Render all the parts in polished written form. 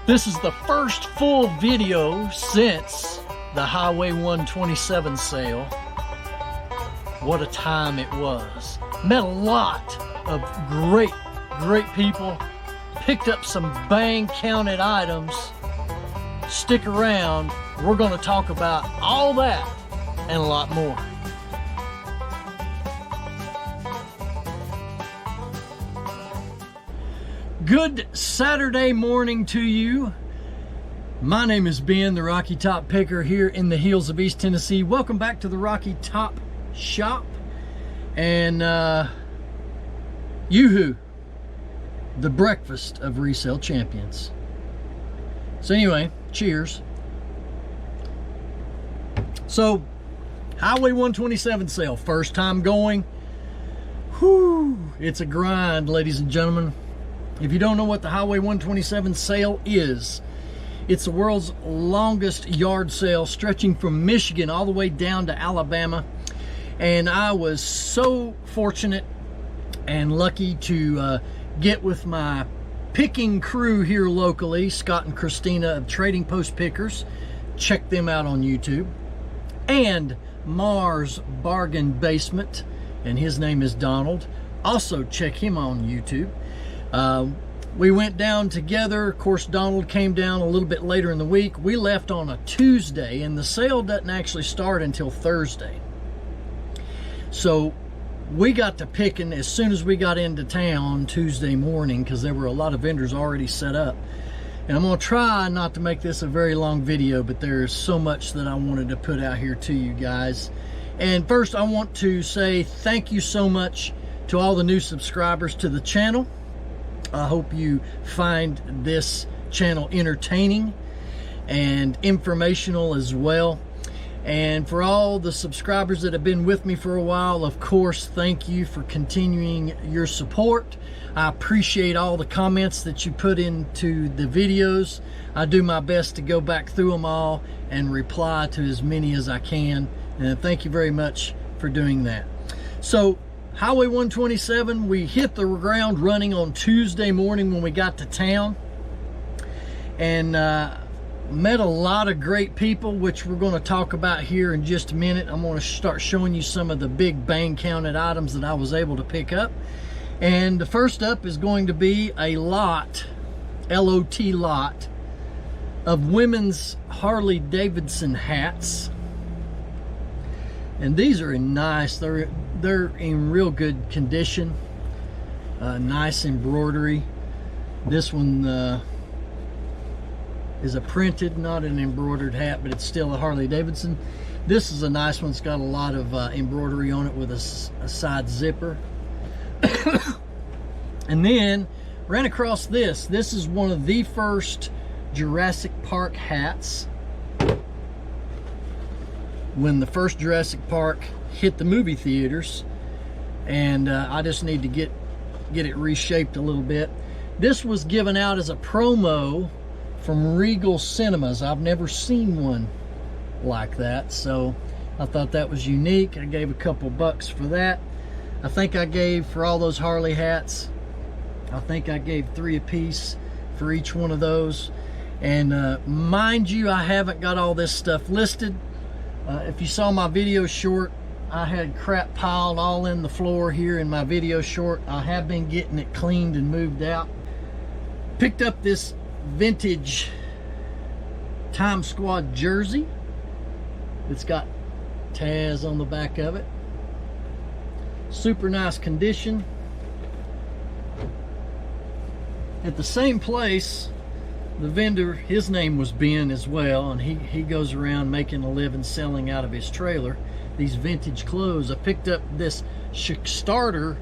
This is the first full video since the Highway 127 sale. What a time it was. Met a lot of great people. Picked up some bang counted items. Stick around. We're going to talk about all that and a lot more. Good Saturday morning to you. My name is Ben, the Rocky Top Picker here in the hills of East Tennessee. Welcome back to the Rocky Top Shop. And Yoo-hoo, the breakfast of resale champions. So anyway, cheers. So, Highway 127 sale, first time going. Whew, it's a grind, ladies and gentlemen. If you don't know what the Highway 127 sale is, it's the world's longest yard sale, stretching from Michigan all the way down to Alabama. And I was so fortunate and lucky to get with my picking crew here locally, Scott and Christina of Trading Post Pickers. Check them out on YouTube. And Mars Bargain Basement, and his name is Donald. Also check him on YouTube. We went down together. Of course, Donald came down a little bit later in the week. We left on a Tuesday, and the sale doesn't actually start until Thursday. So we got to picking as soon as we got into town Tuesday morning, because there were a lot of vendors already set up. And I'm going to try not to make this a very long video, but there's so much that I wanted to put out here to you guys. And first, I want to say thank you so much to all the new subscribers to the channel. I hope you find this channel entertaining and informational as well. And for all the subscribers that have been with me for a while, of course, thank you for continuing your support. I appreciate all the comments that you put into the videos. I do my best to go back through them all and reply to as many as I can. And thank you very much for doing that. So, Highway 127, we hit the ground running on Tuesday morning when we got to town. And met a lot of great people, which we're going to talk about here in just a minute. I'm going to start showing you some of the big bang counted items that I was able to pick up. And the first up is going to be a lot, L-O-T lot, of women's Harley Davidson hats. And these are nice. They're in real good condition. Nice embroidery. This one is a printed, not an embroidered hat, but it's still a Harley Davidson. This is a nice one. It's got a lot of embroidery on it with a side zipper. And then ran across this. This is one of the first Jurassic Park hats. When the first Jurassic Park hit the movie theaters, and I just need to get it reshaped a little bit. This was given out as a promo from Regal Cinemas. I've never seen one like that, so I thought that was unique. I gave a couple bucks for that. I think I gave, for all those Harley hats, I think I gave $3 a piece for each one of those. And mind you, I haven't got all this stuff listed. If you saw my video short, I had crap piled all in the floor here in my video short. I have been getting it cleaned and moved out. Picked up this vintage Time Squad jersey. It's got Taz on the back of it. Super nice condition. At the same place, the vendor, his name was Ben as well, and he goes around making a living selling out of his trailer these vintage clothes. I picked up this starter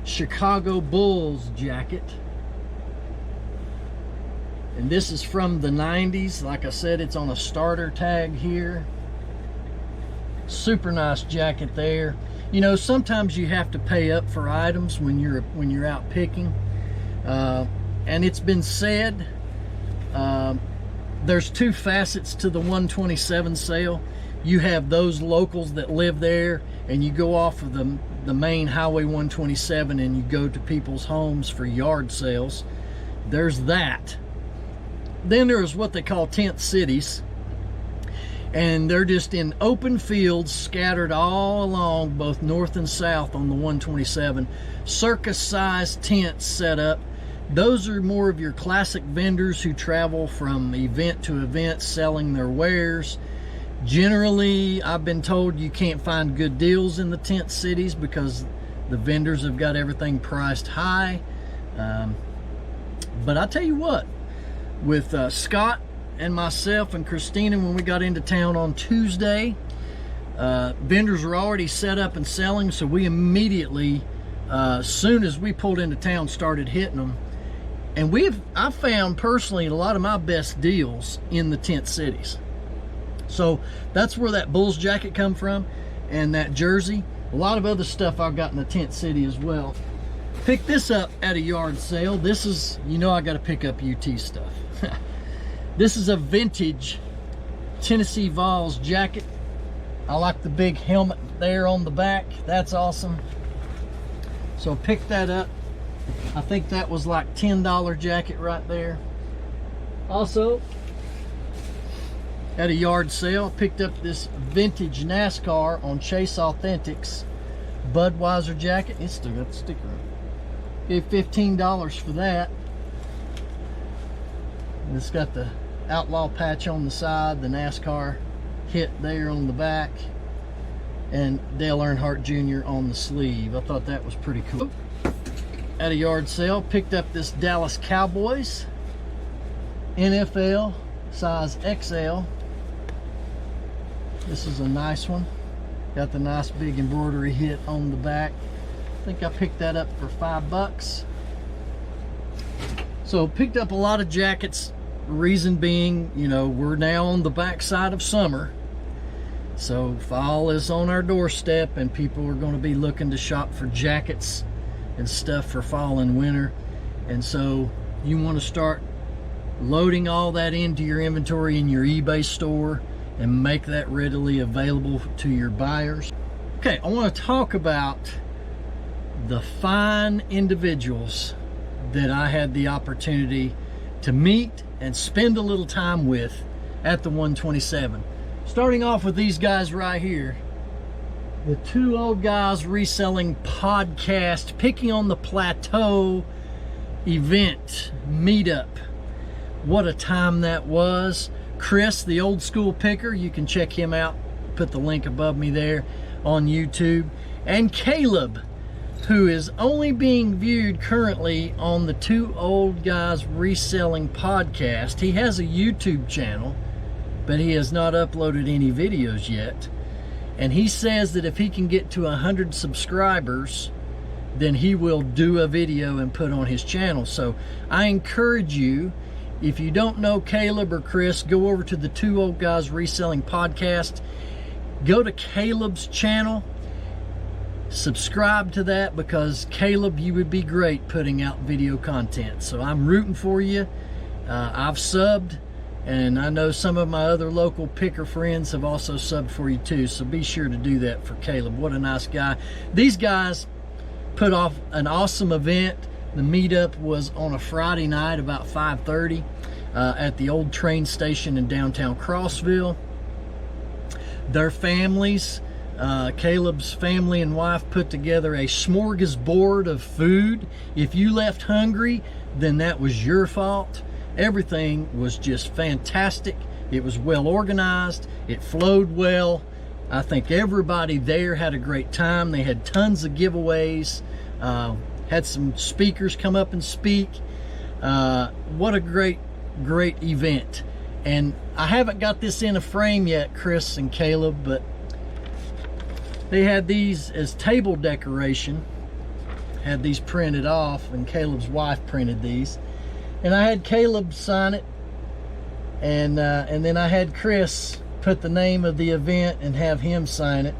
Chicago Bulls jacket, and this is from the 90s. Like I said, it's on a starter tag here. Super nice jacket there. You know, sometimes you have to pay up for items when you're out picking, and it's been said there's two facets to the 127 sale. You have those locals that live there, and you go off of the main Highway 127 and you go to people's homes for yard sales. There's that. then there's what they call tent cities, and they're just in open fields scattered all along both north and south on the 127. Circus-sized tents set up. Those are more of your classic vendors who travel from event to event selling their wares. Generally, I've been told you can't find good deals in the tent cities because the vendors have got everything priced high. But I tell you what, with Scott and myself and Christina, when we got into town on Tuesday, vendors were already set up and selling, so we immediately, as soon as we pulled into town, started hitting them. And I found personally a lot of my best deals in the tent cities. So that's where that Bulls jacket come from, and that jersey. A lot of other stuff I've got in the tent city as well. Picked this up at a yard sale. This is, you know, I got to pick up UT stuff. This is a vintage Tennessee Vols jacket. I like the big helmet there on the back. That's awesome. So pick that up. I think that was like $10 jacket right there. Also, at a yard sale, picked up this vintage NASCAR on Chase Authentics Budweiser jacket. It's still got the sticker on it. Gave $15 for that. And it's got the Outlaw patch on the side, the NASCAR hit there on the back, and Dale Earnhardt Jr. on the sleeve. I thought that was pretty cool. At a yard sale, picked up this Dallas Cowboys NFL size XL. This is a nice one. Got the nice big embroidery hit on the back. I think I picked that up for $5. So picked up a lot of jackets. Reason being, you know, we're now on the backside of summer. So fall is on our doorstep, and people are going to be looking to shop for jackets and stuff for fall and winter. And so you want to start loading all that into your inventory in your eBay store and make that readily available to your buyers. Okay, I want to talk about the fine individuals that I had the opportunity to meet and spend a little time with at the 127. Starting off with these guys right here, the Two Old Guys Reselling Podcast, Picking on the Plateau event, meetup. What a time that was. Chris, the old school picker, you can check him out. Put the link above me there on YouTube. And Caleb, who is only being viewed currently on the Two Old Guys Reselling Podcast. He has a YouTube channel, but he has not uploaded any videos yet. And he says that if he can get to 100 subscribers, then he will do a video and put on his channel. So I encourage you, if you don't know Caleb or Chris, go over to the Two Old Guys Reselling Podcast. Go to Caleb's channel. Subscribe to that, because Caleb, you would be great putting out video content. So I'm rooting for you. I've subbed, and I know some of my other local picker friends have also subbed for you too. So be sure to do that for Caleb. What a nice guy. These guys put off an awesome event. The meetup was on a Friday night about 5:30 at the old train station in downtown Crossville. Their families, Caleb's family and wife, put together a smorgasbord of food. If you left hungry, then that was your fault. Everything was just fantastic. It was well organized. It flowed well. I think everybody there had a great time. They had tons of giveaways. Had some speakers come up and speak. What a great event. And I haven't got this in a frame yet, Chris and Caleb, but they had these as table decoration. Had these printed off, and Caleb's wife printed these. And I had Caleb sign it, and then I had Chris put the name of the event and have him sign it.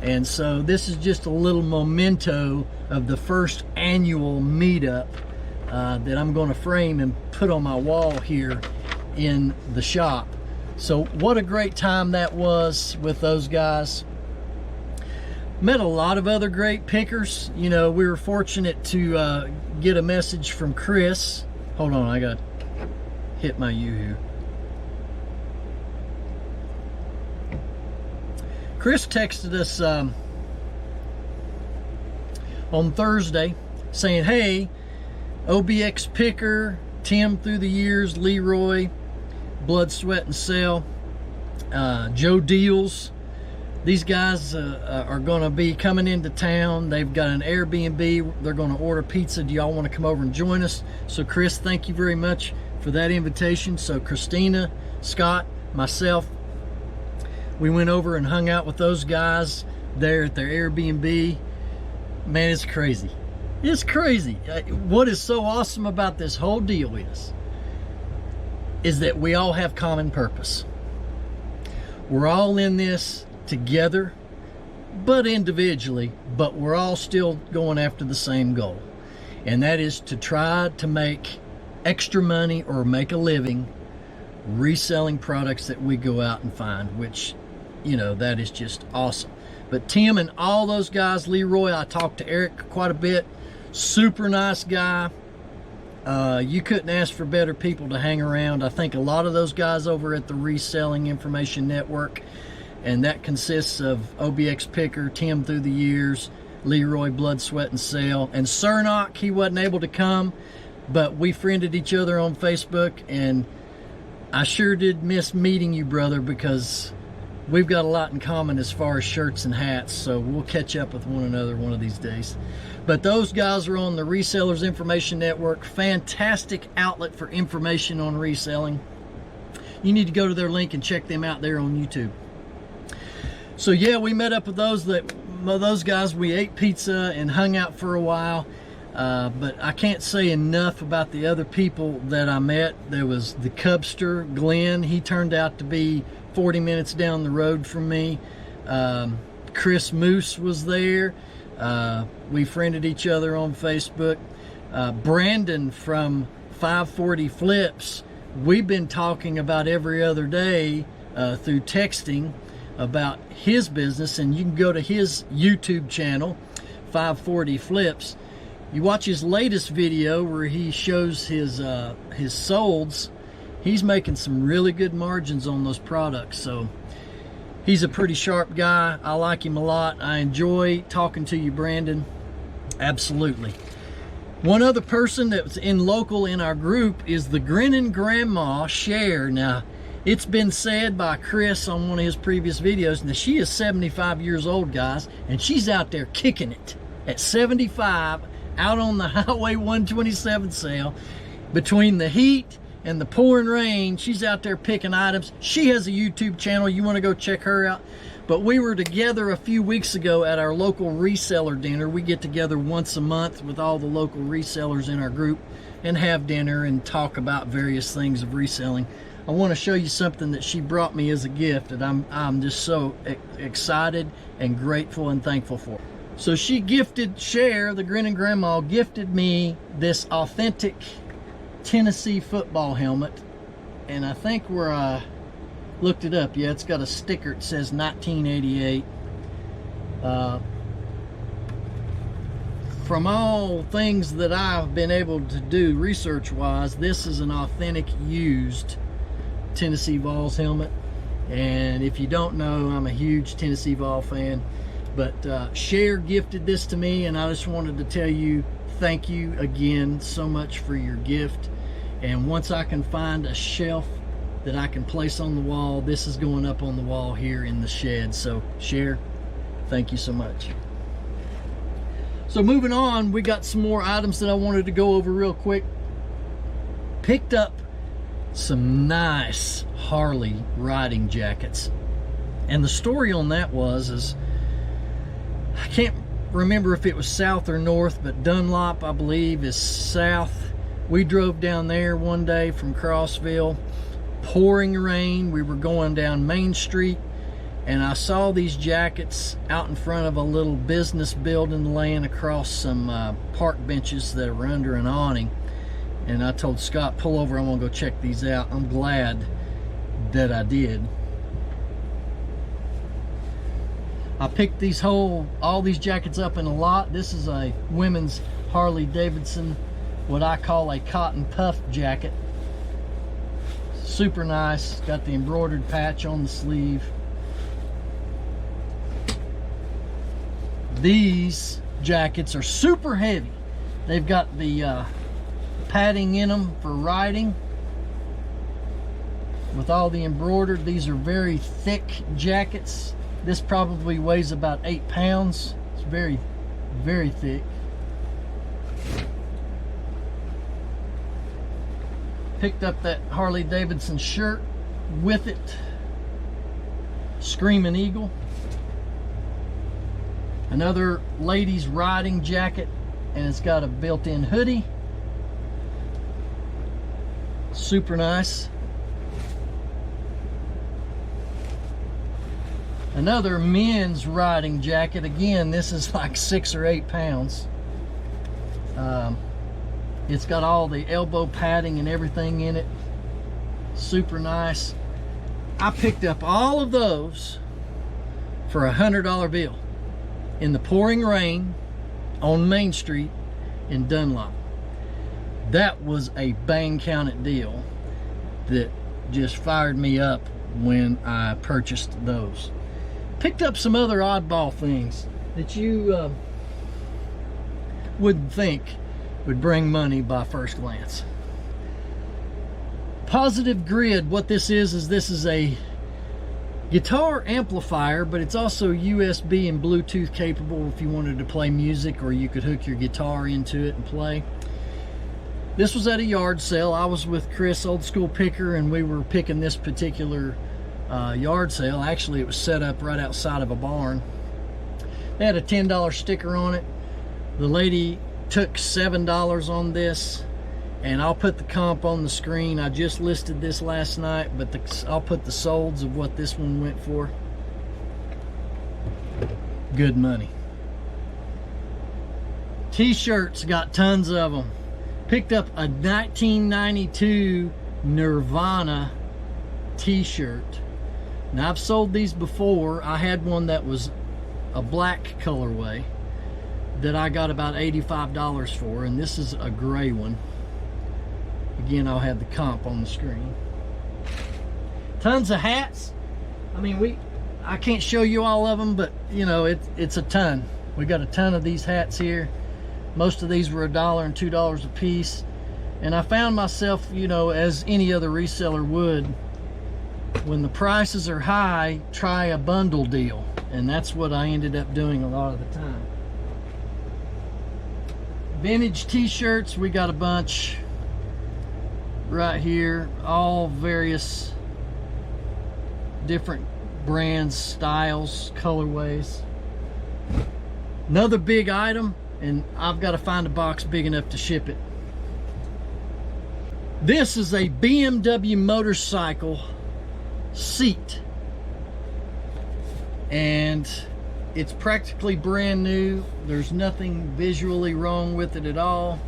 And so this is just a little memento of the first annual meetup that I'm going to frame and put on my wall here in the shop. So what a great time that was with those guys. Met a lot of other great pickers. You know, we were fortunate to get a message from Chris. Hold on, I got hit my Yoo-hoo. Chris texted us on Thursday saying, hey, OBX Picker, Tim through the years, Leroy, Blood, Sweat, and Sale, Joe Deals. These guys are going to be coming into town. They've got an Airbnb. They're going to order pizza. Do y'all want to come over and join us? So Chris, thank you very much for that invitation. So Christina, Scott, myself, we went over and hung out with those guys there at their Airbnb. Man, it's crazy. It's crazy. What is so awesome about this whole deal is that we all have common purpose. We're all in this together, but individually, but we're all still going after the same goal. And that is to try to make extra money or make a living reselling products that we go out and find, which, you know, that is just awesome. But Tim and all those guys, Leroy, I talked to Eric quite a bit. Super nice guy. You couldn't ask for better people to hang around. I think a lot of those guys over at the Reselling Information Network, and that consists of OBX Picker, Tim through the years, Leroy, Blood, Sweat, and Sale, and Cernock. He wasn't able to come, but we friended each other on Facebook, and I sure did miss meeting you, brother, because we've got a lot in common as far as shirts and hats, so we'll catch up with one another one of these days. But those guys are on the Resellers Information Network. Fantastic outlet for information on reselling. You need to go to their link and check them out there on YouTube. So yeah, we met up with those guys. We ate pizza and hung out for a while. But I can't say enough about the other people that I met. There was the Cubster, Glenn. He turned out to be 40 minutes down the road from me. Chris Moose was there. We friended each other on Facebook. Brandon from 540 Flips, we've been talking about every other day through texting about his business, and you can go to his YouTube channel, 540 Flips. You watch his latest video where he shows his solds. He's making some really good margins on those products. So he's a pretty sharp guy. I like him a lot. I enjoy talking to you, Brandon. Absolutely. One other person that's local in our group is the grinning grandma, Cher. Now, it's been said by Chris on one of his previous videos that she is 75 years old, guys, and she's out there kicking it at 75 out on the Highway 127 sale. Between the heat and the pouring rain, she's out there picking items. She has a YouTube channel. You want to go check her out. But we were together a few weeks ago at our local reseller dinner. We get together once a month with all the local resellers in our group and have dinner and talk about various things of reselling. I want to show you something that she brought me as a gift that I'm just so excited and grateful and thankful for. So she gifted, Cher, the grinning grandma, gifted me this authentic Tennessee football helmet. And I think where I looked it up, yeah, it's got a sticker. It says 1988. From all things that I've been able to do research-wise, this is an authentic used Tennessee Vols helmet. And if you don't know, I'm a huge Tennessee Vol fan. But Cher gifted this to me, and I just wanted to tell you thank you again so much for your gift. And once I can find a shelf that I can place on the wall, this is going up on the wall here in the shed. So Cher, thank you so much. So moving on, we got some more items that I wanted to go over real quick. Picked up some nice Harley riding jackets. And the story on that is I can't remember if it was south or north, but Dunlop, I believe, is south. We drove down there one day from Crossville, pouring rain. We were going down Main Street, and I saw these jackets out in front of a little business building laying across some park benches that were under an awning. And I told Scott, pull over, I want to go check these out. I'm glad that I did. I picked all these jackets up in a lot. This is a women's Harley Davidson, what I call a cotton puff jacket. Super nice. Got the embroidered patch on the sleeve. These jackets are super heavy. They've got the padding in them for riding with all the embroidered. These are very thick jackets. This probably weighs about 8 pounds. It's very, very thick. Picked up that Harley Davidson shirt with it. Screaming Eagle. Another ladies riding jacket, and it's got a built-in hoodie. Super nice. Another men's riding jacket. Again, this is like 6 or 8 pounds. It's got all the elbow padding and everything in it. Super nice. I picked up all of those for a $100 bill in the pouring rain on Main Street in Dunlop. That was a bang counted deal that just fired me up when I purchased those. Picked up some other oddball things that you wouldn't think would bring money by first glance. Positive Grid, what this is this is a guitar amplifier, but it's also USB and Bluetooth capable if you wanted to play music, or you could hook your guitar into it and play. This was at a yard sale. I was with Chris, Old School Picker, and we were picking this particular yard sale. Actually, it was set up right outside of a barn. They had a $10 sticker on it. The lady took $7 on this, and I'll put the comp on the screen. I just listed this last night, but I'll put the solds of what this one went for. Good money. T-shirts, got tons of them. Picked up a 1992 Nirvana t-shirt. Now, I've sold these before. I had one that was a black colorway that I got about $85 for, and this is a gray one. Again, I'll have the comp on the screen. Tons of hats. I mean, I can't show you all of them, but you know, it's a ton. We got a ton of these hats here. Most of these were $1 and $2 a piece, and I found myself, you know, as any other reseller would, when the prices are high, try a bundle deal, and that's what I ended up doing a lot of the time. Vintage t-shirts, we got a bunch right here, all various different brands, styles, colorways. Another big item, and I've got to find a box big enough to ship it. This is a BMW motorcycle seat, and it's practically brand new. There's nothing visually wrong with it at all.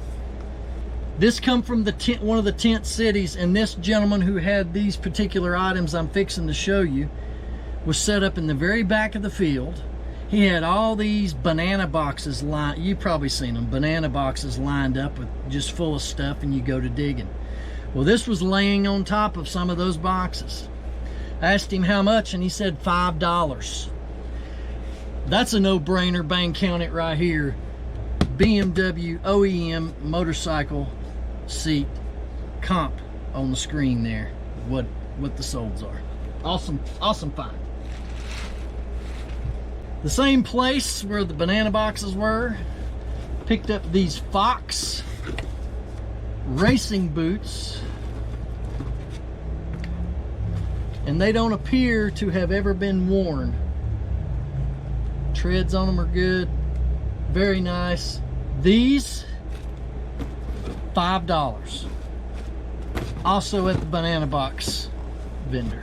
This come from one of the tent cities, and this gentleman who had these particular items I'm fixing to show you was set up in the very back of the field. He had all these banana boxes lined, you've probably seen them, banana boxes lined up with just full of stuff, and you go to digging. Well, this was laying on top of some of those boxes. I asked him how much, and he said $5. That's a no-brainer, bang count it right here. BMW OEM motorcycle seat, comp on the screen there, what the solds are. Awesome find. The same place where the banana boxes were, picked up these Fox racing boots, and they don't appear to have ever been worn. Treads on them are good, very nice. These, $5. Also at the banana box vendor.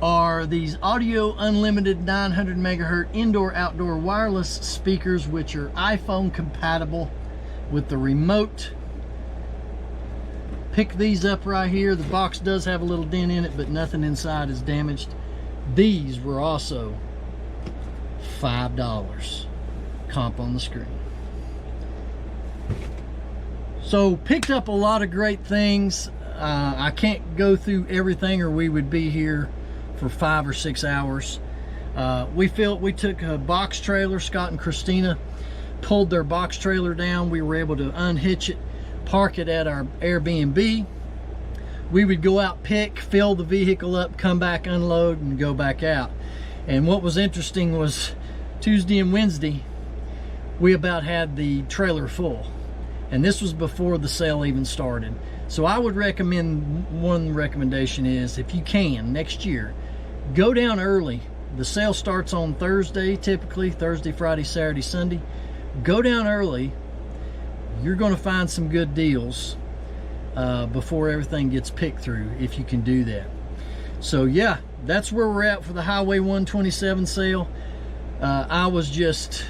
Are these Audio Unlimited 900 megahertz indoor-outdoor wireless speakers, which are iPhone compatible with the remote. Pick these up right here. The box does have a little dent in it, but nothing inside is damaged. These were also $5. Comp on the screen. So picked up a lot of great things. I can't go through everything or we would be here for 5 or 6 hours. We took a box trailer. Scott and Christina pulled their box trailer down. We were able to unhitch it, park it at our Airbnb. We would go out, pick, fill the vehicle up, come back, unload, and go back out. And what was interesting was Tuesday and Wednesday, we about had the trailer full. And this was before the sale even started. So I would recommend, one recommendation is, if you can, next year, go down early. The sale starts on Thursday, typically, Thursday, Friday, Saturday, Sunday. Go down early. You're going to find some good deals before everything gets picked through, if you can do that. So yeah, that's where we're at for the Highway 127 sale. I was just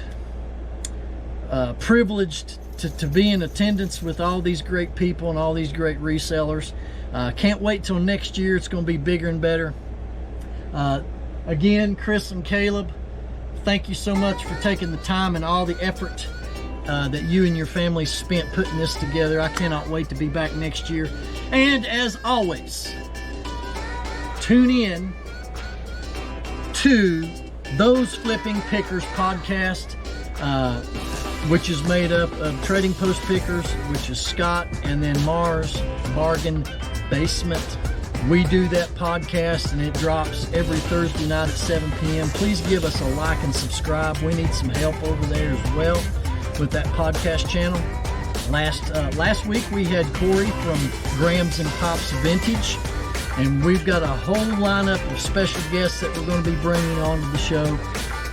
privileged to be in attendance with all these great people and all these great resellers. Can't wait till next year. It's going to be bigger and better. Again, Chris and Caleb, thank you so much for taking the time and all the effort that you and your family spent putting this together. I cannot wait to be back next year. And as always, tune in to Those Flipping Pickers podcast, which is made up of Trading Post Pickers, which is Scott, and then Mars Bargain Basement. We do that podcast, and it drops every Thursday night at 7 p.m. Please give us a like and subscribe. We need some help over there as well with that podcast channel. Last week we had Corey from Grams and Pops Vintage, and we've got a whole lineup of special guests that we're going to be bringing onto the show.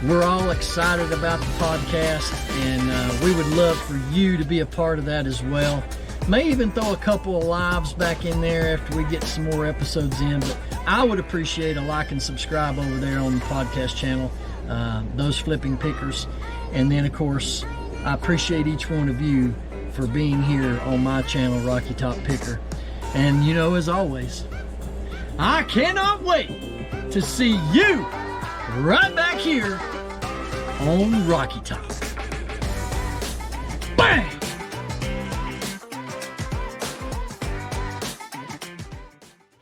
We're all excited about the podcast, and we would love for you to be a part of that as well. May even throw a couple of lives back in there after we get some more episodes in, but I would appreciate a like and subscribe over there on the podcast channel, Those Flipping Pickers. And then, of course, I appreciate each one of you for being here on my channel, Rocky Top Picker. And, you know, as always, I cannot wait to see you right back here on Rocky Top. Bang!